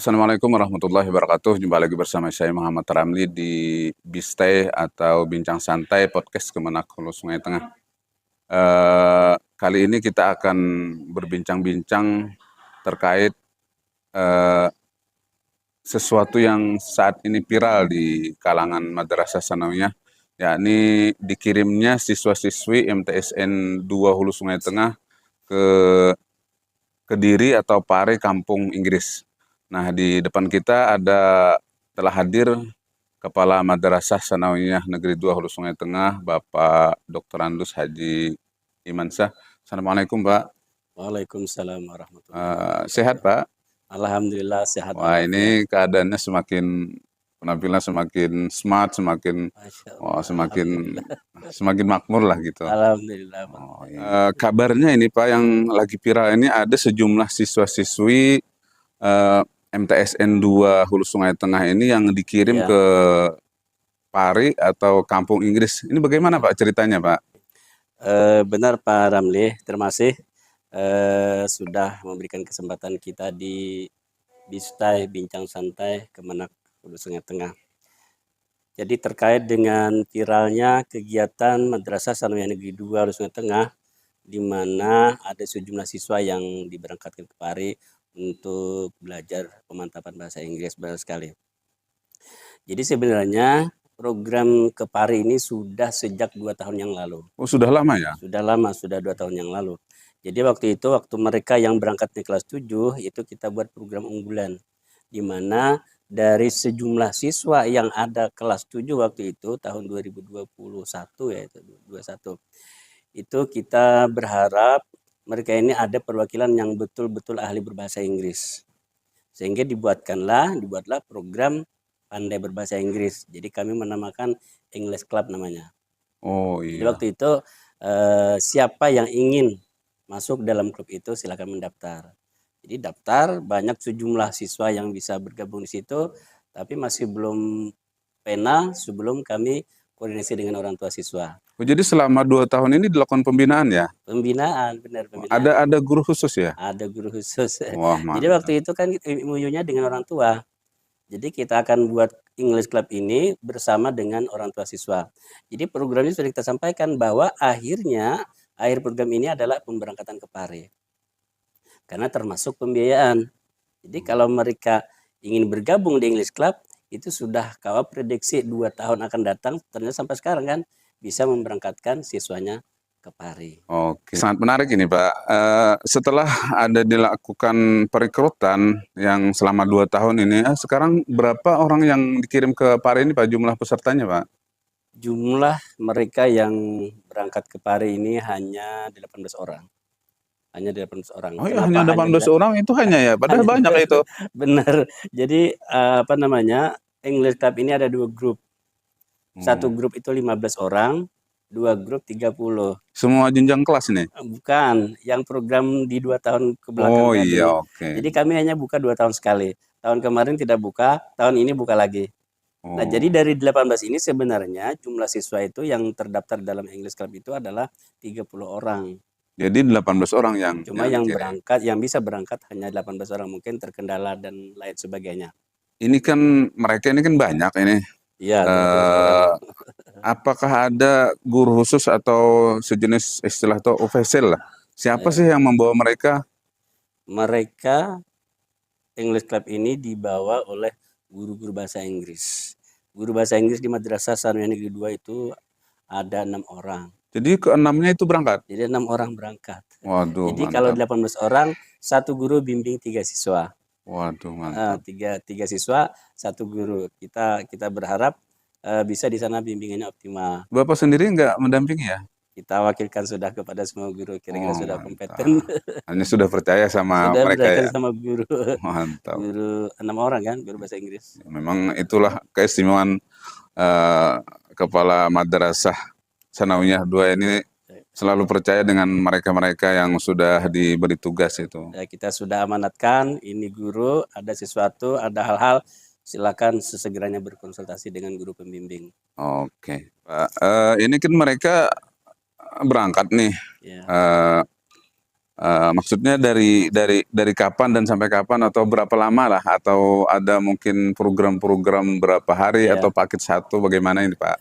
Assalamualaikum warahmatullahi wabarakatuh. Jumpa lagi bersama saya Muhammad Ramli di Bistay atau Bincang Santai Podcast Kemenak Hulu Sungai Tengah. Kali ini kita akan berbincang-bincang terkait eh, sesuatu yang saat ini viral di kalangan Madrasah Sanawiyah, yakni dikirimnya siswa-siswi MTSN 2 Hulu Sungai Tengah ke Kediri atau Pare Kampung Inggris. Nah, di depan kita telah hadir Kepala Madrasah Sanawiyah Negeri 2 Hulu Sungai Tengah, Bapak Dr. Andus Haji Imansyah. Assalamualaikum, Pak. Waalaikumsalam warahmatullahi Sehat, wabarakatuh. Pak? Alhamdulillah sehat Wah, walafiat. ini keadaannya penampilan semakin smart, Masya Allah. semakin makmur lah gitu. Alhamdulillah. Kabarnya ini Pak, yang lagi viral ini ada sejumlah siswa-siswi MTSN 2 Hulu Sungai Tengah ini yang dikirim Ya. ke Pari atau Kampung Inggris. Ini bagaimana Pak ceritanya, Pak? Benar Pak Ramli, terima kasih sudah memberikan kesempatan kita di Bistay Bincang Santai Kemenak Hulu Sungai Tengah. Jadi terkait dengan viralnya kegiatan Madrasah Sanawiyah Negeri 2 Hulu Sungai Tengah, di mana ada sejumlah siswa yang diberangkatkan ke Pari untuk belajar pemantapan bahasa Inggris, benar sekali. Jadi sebenarnya program ke Pari ini sudah sejak 2 tahun yang lalu. Oh, sudah lama ya? Sudah lama, sudah 2 tahun yang lalu. Jadi waktu mereka yang berangkat di kelas 7, itu kita buat program unggulan. Di mana dari sejumlah siswa yang ada kelas 7 waktu itu, tahun 2021 ya, itu 21. Itu kita berharap mereka ini ada perwakilan yang betul-betul ahli berbahasa Inggris. Sehingga dibuatlah program pandai berbahasa Inggris. Jadi kami menamakan English Club namanya. Oh Jadi iya. waktu itu siapa yang ingin masuk dalam klub itu silakan mendaftar. Jadi daftar, banyak sejumlah siswa yang bisa bergabung di situ, tapi masih belum final sebelum kami koordinasi dengan orang tua siswa. Oh, jadi selama 2 tahun ini dilakukan pembinaan ya? Pembinaan, benar pembinaan. Ada guru khusus ya? Ada guru khusus. Wah, Jadi waktu itu kan MOU-nya dengan orang tua. Jadi kita akan buat English Club ini bersama dengan orang tua siswa. Jadi programnya sudah kita sampaikan bahwa akhir program ini adalah pemberangkatan ke Pare. Karena termasuk pembiayaan. Jadi kalau mereka ingin bergabung di English Club, itu sudah kawal prediksi 2 tahun akan datang, ternyata sampai sekarang kan bisa memberangkatkan siswanya ke Pare. Oke, sangat menarik ini Pak. Setelah ada dilakukan perekrutan yang selama 2 tahun ini, sekarang berapa orang yang dikirim ke Pare ini Pak, jumlah pesertanya Pak? Jumlah mereka yang berangkat ke Pare ini hanya 18 orang. Hanya 18 orang. Oh ya, hanya 18 orang itu hanya ya, padahal banyak itu. Benar. Jadi English Club ini ada 2 grup. Satu grup itu 15 orang, 2 grup 30. Semua jenjang kelas ini? Bukan, yang program di 2 tahun kebelakang Oh tadi. iya, oke. Jadi kami hanya buka 2 tahun sekali. Tahun kemarin tidak buka, tahun ini buka lagi. Nah, jadi dari 18 ini sebenarnya jumlah siswa itu yang terdaftar dalam English Club itu adalah 30 orang. Jadi 18 orang yang Cuma yang berangkat, yang bisa berangkat hanya 18 orang, mungkin terkendala dan lain sebagainya. Ini kan mereka ini kan banyak ini. Iya. Apakah ada guru khusus atau sejenis istilah atau official lah? Siapa sih yang membawa mereka? Mereka English Club ini dibawa oleh guru-guru bahasa Inggris. Guru bahasa Inggris di Madrasah Sanawiyah Negeri 2 itu ada 6 orang. Jadi ke-6-nya itu berangkat? Jadi 6 orang berangkat. Waduh, jadi mantap. Kalau 18 orang, 1 guru bimbing 3 siswa. Waduh, mantap. 3 siswa, 1 guru. Kita berharap bisa di sana bimbingannya optimal. Bapak sendiri nggak mendampingi ya? Kita wakilkan sudah kepada semua guru, kira-kira sudah kompeten. Hanya sudah percaya sama sudah mereka ya? sama guru. Mantap. Guru 6 orang kan, guru bahasa Inggris. Memang itulah keistimewaan Kepala Madrasah Sanawiyah 2 ini, selalu percaya dengan mereka-mereka yang sudah diberi tugas itu. Ya, kita sudah amanatkan, ini guru, ada sesuatu, ada hal-hal, silakan sesegeranya berkonsultasi dengan guru pembimbing. Oke, Pak. Ini kan mereka berangkat nih. Ya. Maksudnya dari kapan dan sampai kapan atau berapa lama lah atau ada mungkin program-program berapa hari atau Ya, paket satu bagaimana ini Pak?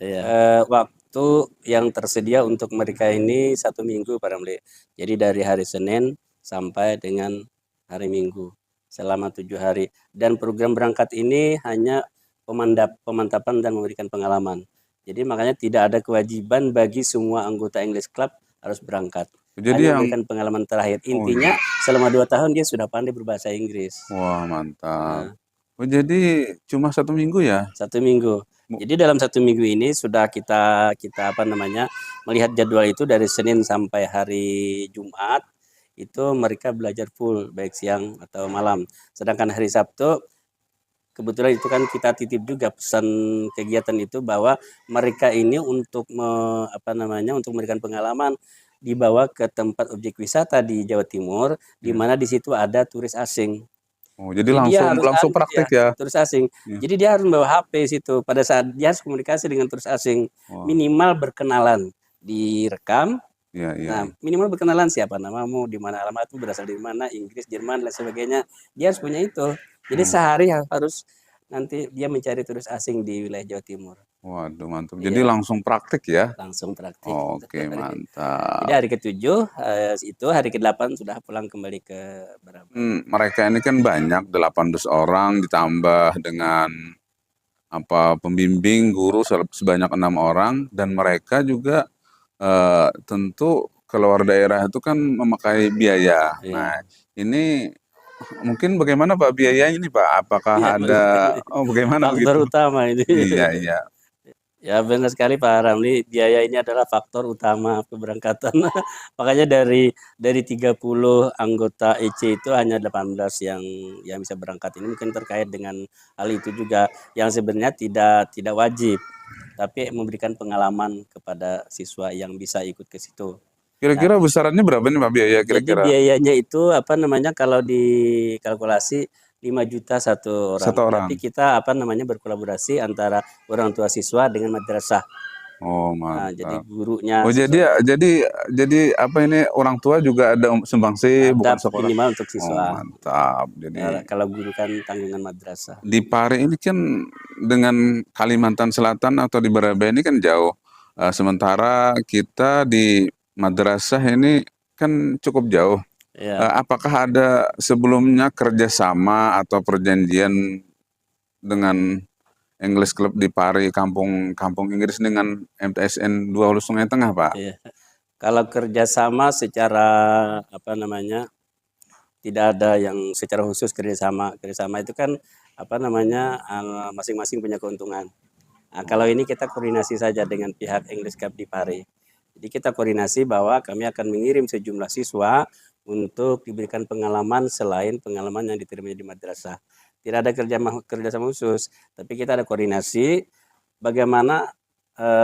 waktu yang tersedia untuk mereka ini 1 minggu Pak Ramli. Jadi dari hari Senin sampai dengan hari Minggu selama 7 hari. Dan program berangkat ini hanya pemantapan dan memberikan pengalaman. Jadi makanya tidak ada kewajiban bagi semua anggota English Club harus berangkat. Jadi Hanya yang memberikan pengalaman terakhir. oh iya, Intinya selama 2 tahun dia sudah pandai berbahasa Inggris. wah mantap. Nah, Oh jadi cuma 1 minggu ya? 1 minggu. Mu- Jadi dalam 1 minggu ini sudah kita kita apa namanya melihat jadwal itu dari Senin sampai hari Jumat itu mereka belajar full baik siang atau malam. Sedangkan hari Sabtu kebetulan itu kan kita titip juga pesan kegiatan itu bahwa mereka ini untuk apa namanya untuk memberikan pengalaman dibawa ke tempat objek wisata di Jawa Timur di Ya. mana di situ ada turis asing. Oh jadi Jadi dia langsung harus langsung anu dia, praktik ya? turis asing. Ya. Jadi dia harus membawa HP situ. Pada saat dia harus komunikasi dengan turis asing, Wah, minimal berkenalan, direkam. iya iya. Nah, minimal berkenalan siapa namamu, di mana alamatmu, berasal dari mana, Inggris, Jerman, dan sebagainya. Dia harus punya itu. Jadi Oh, sehari harus nanti dia mencari turis asing di wilayah Jawa Timur. waduh mantap. Jadi Iya, langsung praktik ya? langsung praktik. Oke Jadi mantap. hari ke-7 itu hari ke-8 sudah pulang kembali ke Barabai. Mereka ini kan banyak 18 orang ditambah dengan apa pembimbing guru sebanyak 6 orang dan mereka juga tentu keluar daerah itu kan memakai biaya. Iya. Nah ini mungkin bagaimana Pak biayanya ini Pak? Apakah Iya, ada oh bagaimana faktor begitu? utama ini. Iya iya. Ya benar sekali Pak Ramli, biaya ini adalah faktor utama keberangkatan. Makanya dari 30 anggota EC itu hanya 18 yang bisa berangkat. Ini mungkin terkait dengan hal itu juga yang sebenarnya tidak wajib, tapi memberikan pengalaman kepada siswa yang bisa ikut ke situ. Nah, Kira-kira besarannya berapa nih Pak biaya jadi kira-kira biayanya itu apa namanya kalau dikalkulasi 5 juta satu orang. satu Tapi orang? kita apa namanya berkolaborasi antara orang tua siswa dengan madrasah. Oh Nah, jadi mantap. gurunya Oh siswa jadi apa ini orang tua juga ada sumbangsi ada bukan sekolah? minimal untuk Oh siswa. mantap. Jadi Kalau guru kan tanggungan madrasah. di Pare ini kan dengan Kalimantan Selatan atau di Barabai ini kan jauh. Sementara kita di madrasah ini kan cukup jauh. Ya, Apakah ada sebelumnya kerjasama atau perjanjian dengan English Club di Pare, kampung Inggris dengan MTSN 2 Hulu Sungai Tengah, Pak? ya. Kalau kerjasama secara apa namanya tidak ada yang secara khusus kerjasama. Kerjasama itu kan apa namanya masing-masing punya keuntungan. Nah, kalau ini kita koordinasi saja dengan pihak English Cup di Pare. Jadi kita koordinasi bahwa kami akan mengirim sejumlah siswa untuk diberikan pengalaman selain pengalaman yang diterima di madrasah. Tidak ada kerjasama khusus, tapi kita ada koordinasi bagaimana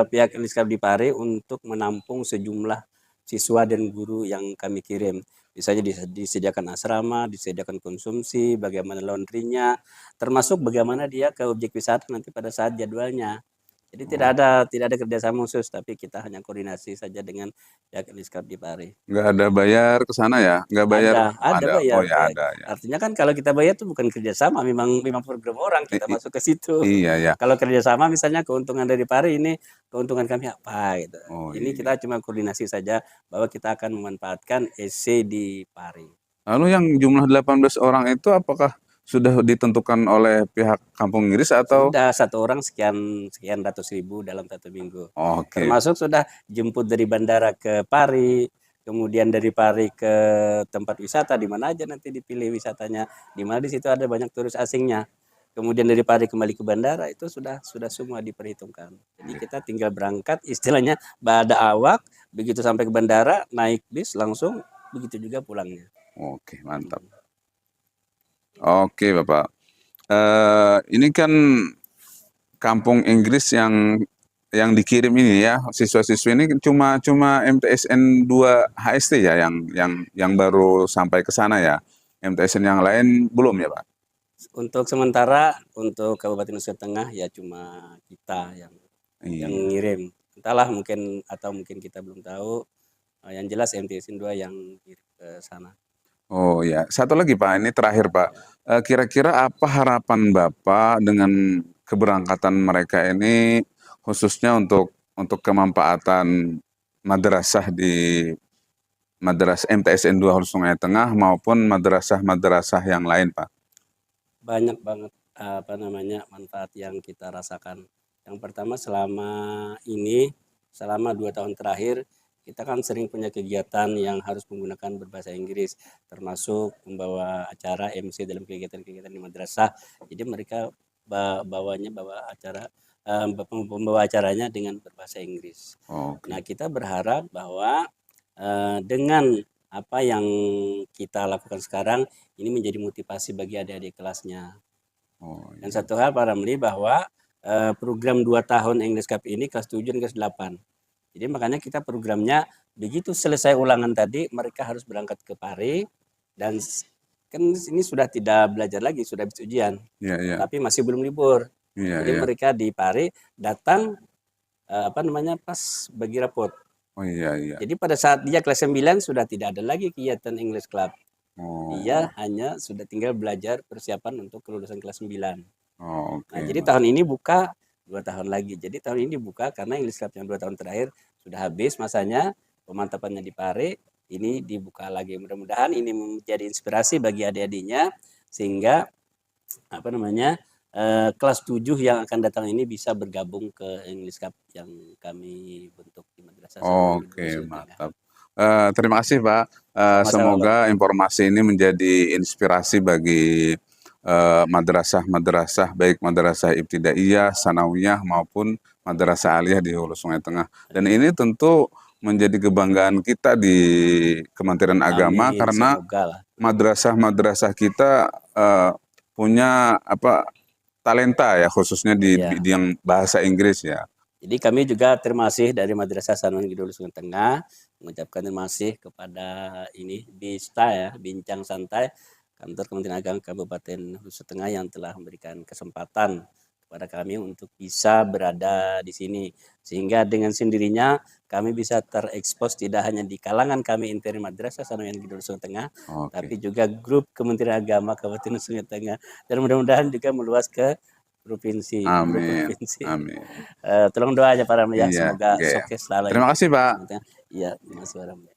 pihak English Cup di Pare untuk menampung sejumlah siswa dan guru yang kami kirim. Misalnya disediakan asrama, disediakan konsumsi, bagaimana laundrynya, termasuk bagaimana dia ke objek wisata nanti pada saat jadwalnya. Jadi Oh, tidak ada kerjasama khusus, tapi kita hanya koordinasi saja dengan pihak Eliskap di Pare. nggak ada bayar ke sana ya? Nggak bayar? Oh, Ada ada. Oh bayar. ya ada ya. Artinya kan kalau kita bayar itu bukan kerjasama, memang program orang I- kita i- masuk ke situ. iya ya. Kalau kerjasama misalnya keuntungan dari Pare ini keuntungan kami apa gitu. Oh Ini iya. kita cuma koordinasi saja bahwa kita akan memanfaatkan EC di Pare. Lalu yang jumlah 18 orang itu apakah sudah ditentukan oleh pihak kampung Inggris atau Sudah satu orang sekian sekian ratus ribu dalam 1 minggu. oke. Termasuk sudah jemput dari bandara ke Pari, kemudian dari Pari ke tempat wisata di mana aja nanti dipilih wisatanya, di mana di situ ada banyak turis asingnya. Kemudian dari Pari kembali ke bandara itu sudah semua diperhitungkan. Jadi kita tinggal berangkat istilahnya ada awak, begitu sampai ke bandara naik bis langsung, begitu juga pulangnya. Oke, mantap. Oke, Bapak. Ini kan kampung Inggris yang dikirim ini ya, siswa-siswi ini cuma cuma MTSN 2 HST ya yang baru sampai ke sana ya. MTSN yang lain belum ya, Pak? Untuk sementara untuk Kabupaten Nusa Tengah ya cuma kita yang Iya. ngirim. Entahlah mungkin atau mungkin kita belum tahu. Yang jelas MTSN 2 yang kirim ke sana. Oh ya, satu lagi Pak, ini terakhir Pak. Kira-kira apa harapan Bapak dengan keberangkatan mereka ini khususnya untuk kemanfaatan madrasah di Madrasah MTSN 2 Hulu Sungai Tengah maupun madrasah-madrasah yang lain, Pak? Banyak banget apa namanya manfaat yang kita rasakan. Yang pertama selama 2 tahun terakhir kita kan sering punya kegiatan yang harus menggunakan berbahasa Inggris, termasuk membawa acara MC dalam kegiatan-kegiatan di madrasah. Jadi mereka pembawa acaranya dengan berbahasa Inggris. Oke. Nah, kita berharap bahwa dengan apa yang kita lakukan sekarang ini menjadi motivasi bagi adik-adik kelasnya. Oh, Dan iya. satu hal Pak Ramli bahwa program 2 tahun English Cup ini kelas 7 dan kelas 8. Jadi makanya kita programnya begitu selesai ulangan tadi mereka harus berangkat ke Pare dan kan ini sudah tidak belajar lagi, sudah habis ujian. Iya, iya. Tapi masih belum libur. Iya, Jadi iya. mereka di Pare datang pas bagi rapot. Oh, iya, iya. Jadi pada saat dia kelas 9 sudah tidak ada lagi kegiatan English Club. Oh, Dia hanya sudah tinggal belajar persiapan untuk kelulusan kelas 9. oh, oke. Nah, jadi tahun ini buka 2 tahun lagi. Jadi tahun ini buka karena English Club yang 2 tahun terakhir sudah habis masanya, pemantapannya di Pare, ini dibuka lagi. Mudah-mudahan ini menjadi inspirasi bagi adik-adiknya sehingga apa namanya kelas 7 yang akan datang ini bisa bergabung ke English Cup yang kami bentuk di Madrasah Sanawiyah Oke, Sulawesi Tengah. mantap. Terima kasih Pak. Sama-sama, Pak. Semoga informasi ini menjadi inspirasi bagi madrasah-madrasah baik madrasah ibtidaiyah, sanawiyah maupun madrasah aliyah di Hulu Sungai Tengah. Dan ini tentu menjadi kebanggaan kita di Kementerian Agama Amin, karena semoga lah. madrasah-madrasah kita punya talenta ya khususnya di Ya. bidang bahasa Inggris ya. Jadi kami juga terima kasih dari Madrasah Sanawiyah Hulu Sungai Tengah mengucapkan terima kasih kepada ini BISTA ya, Bincang Santai, Kantor Kementerian Agama Kabupaten Hulu Sungai Tengah yang telah memberikan kesempatan kepada kami untuk bisa berada di sini. Sehingga dengan sendirinya kami bisa terekspos tidak hanya di kalangan kami intern Madrasah Sanawiyah Hulu Sungai Tengah, Oke. tapi juga grup Kementerian Agama Kabupaten Hulu Sungai Tengah. Dan mudah-mudahan juga meluas ke provinsi. Amin. Amin. Tolong doanya Pak Ramli ya, Iya, semoga oke. sukses selalu. Terima kasih Pak. Iya, terima kasih Pak Ramli.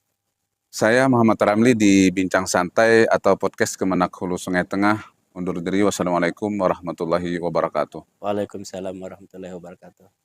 Saya Muhammad Ramli di Bincang Santai atau podcast Kemenak Hulu Sungai Tengah. Undur diri. Wassalamualaikum warahmatullahi wabarakatuh. Waalaikumsalam warahmatullahi wabarakatuh.